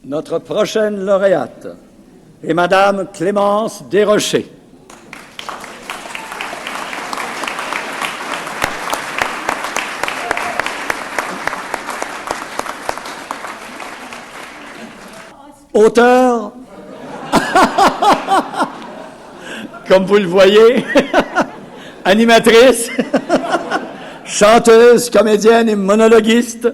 Notre prochaine lauréate est Madame Clémence Desrochers. Auteure, comme vous le voyez, animatrice, chanteuse, comédienne et monologuiste,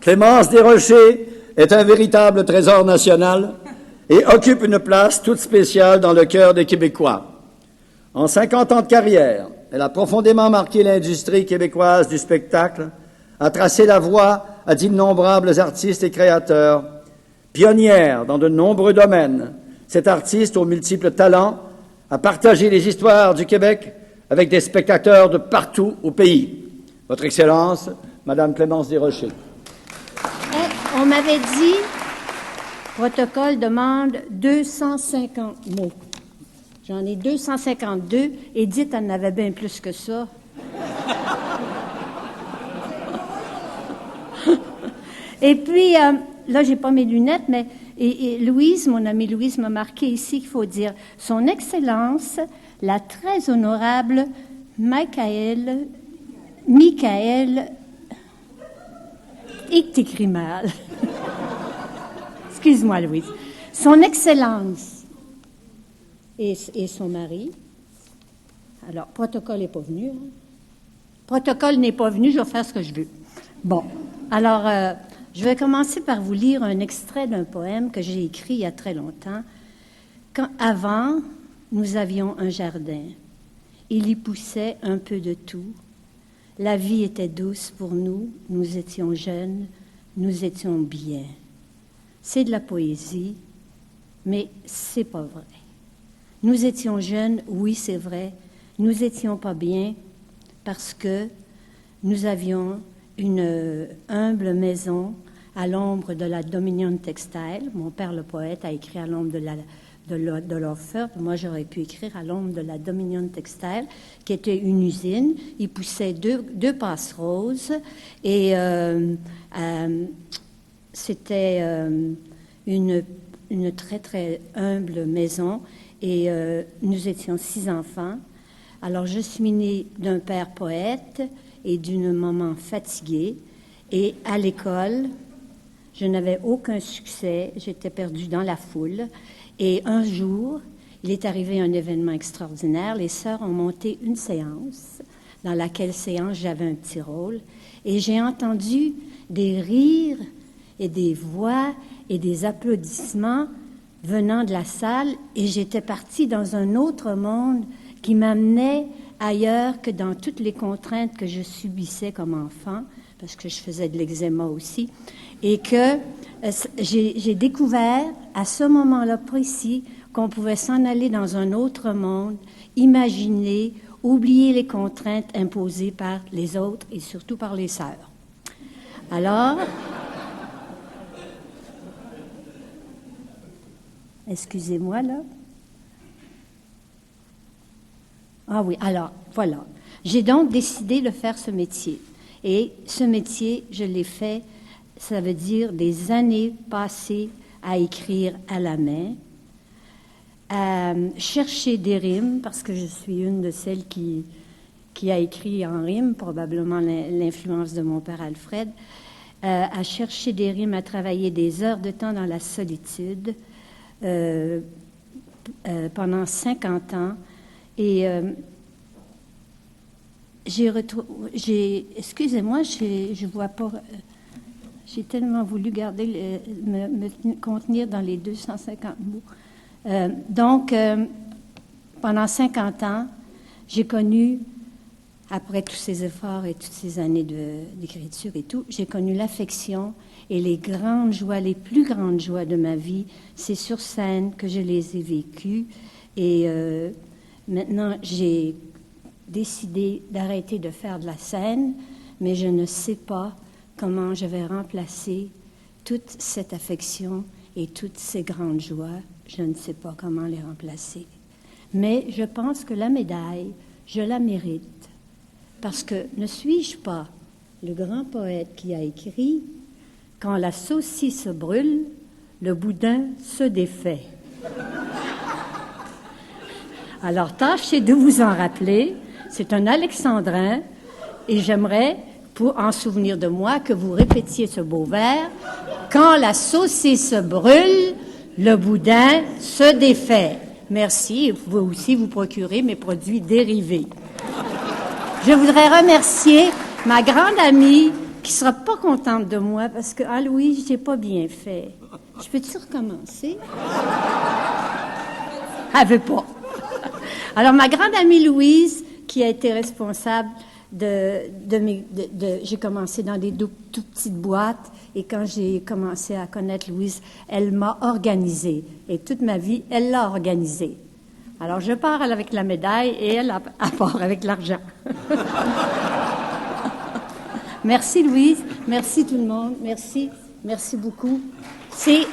Clémence Desrochers est un véritable trésor national et occupe une place toute spéciale dans le cœur des Québécois. En 50 ans de carrière, elle a profondément marqué l'industrie québécoise du spectacle, a tracé la voie à d'innombrables artistes et créateurs. Pionnière dans de nombreux domaines, cette artiste aux multiples talents a partagé les histoires du Québec avec des spectateurs de partout au pays. Votre Excellence, Madame Clémence Desrochers. On m'avait dit, protocole demande 250 mots. J'en ai 252. Edith en avait bien plus que ça. Et puis, là, j'ai pas mes lunettes, mais et Louise, mon amie Louise, m'a marqué ici qu'il faut dire Son Excellence, la très honorable Michael, et que t'écris mal. Excuse-moi, Louise. Son Excellence et son mari. Alors, protocole n'est pas venu. Hein? Protocole n'est pas venu, je vais faire ce que je veux. Bon, alors, je vais commencer par vous lire un extrait d'un poème que j'ai écrit il y a très longtemps. Avant, nous avions un jardin. Il y poussait un peu de tout. La vie était douce pour nous, nous étions jeunes, nous étions bien. C'est de la poésie, mais c'est pas vrai. Nous étions jeunes, oui, c'est vrai. Nous étions pas bien parce que nous avions une humble maison à l'ombre de la Dominion Textile. Mon père, le poète, a écrit à l'ombre de l'Orfeur. Moi, j'aurais pu écrire à l'ombre de la Dominion Textile, qui était une usine. Il poussait deux passeroses et c'était une très, très humble maison. Et nous étions 6 enfants. Alors, je suis née d'un père poète et d'une maman fatiguée. Et à l'école, je n'avais aucun succès. J'étais perdue dans la foule. Et un jour, il est arrivé un événement extraordinaire. Les sœurs ont monté une séance, dans laquelle séance j'avais un petit rôle. Et j'ai entendu des rires et des voix et des applaudissements venant de la salle. Et j'étais partie dans un autre monde qui m'amenait ailleurs que dans toutes les contraintes que je subissais comme enfant, parce que je faisais de l'eczéma aussi, et que j'ai découvert à ce moment-là précis qu'on pouvait s'en aller dans un autre monde, imaginer, oublier les contraintes imposées par les autres et surtout par les sœurs. Alors, excusez-moi là. Ah oui, alors, voilà. J'ai donc décidé de faire ce métier. Et ce métier, je l'ai fait, ça veut dire des années passées à écrire à la main, à chercher des rimes, parce que je suis une de celles qui a écrit en rime, probablement l'influence de mon père Alfred, à chercher des rimes, à travailler des heures de temps dans la solitude pendant 50 ans. Et excusez-moi, je vois pas. J'ai tellement voulu garder me contenir dans les 250 mots. Donc, pendant 50 ans, j'ai connu, après tous ces efforts et toutes ces années d'écriture et tout, j'ai connu l'affection et les grandes joies, les plus grandes joies de ma vie. C'est sur scène que je les ai vécues. Et maintenant, j'ai décidé d'arrêter de faire de la scène, mais je ne sais pas comment je vais remplacer toute cette affection et toutes ces grandes joies. Je ne sais pas comment les remplacer. Mais je pense que la médaille, je la mérite. Parce que ne suis-je pas le grand poète qui a écrit « Quand la saucisse brûle, le boudin se défait. Alors, tâchez de vous en rappeler. C'est un alexandrin et j'aimerais, pour en souvenir de moi, que vous répétiez ce beau vers. Quand la saucisse brûle, le boudin se défait. Merci. Vous pouvez aussi vous procurer mes produits dérivés. Je voudrais remercier ma grande amie qui sera pas contente de moi parce que, ah Louise, j'ai pas bien fait. Je peux-tu recommencer? Elle veut pas. Alors, ma grande amie Louise, qui a été responsable j'ai commencé dans des tout petites boîtes et quand j'ai commencé à connaître Louise, elle m'a organisée. Et toute ma vie, elle l'a organisée. Alors, je pars avec la médaille et elle part avec l'argent. Merci Louise, merci tout le monde, merci beaucoup. C'est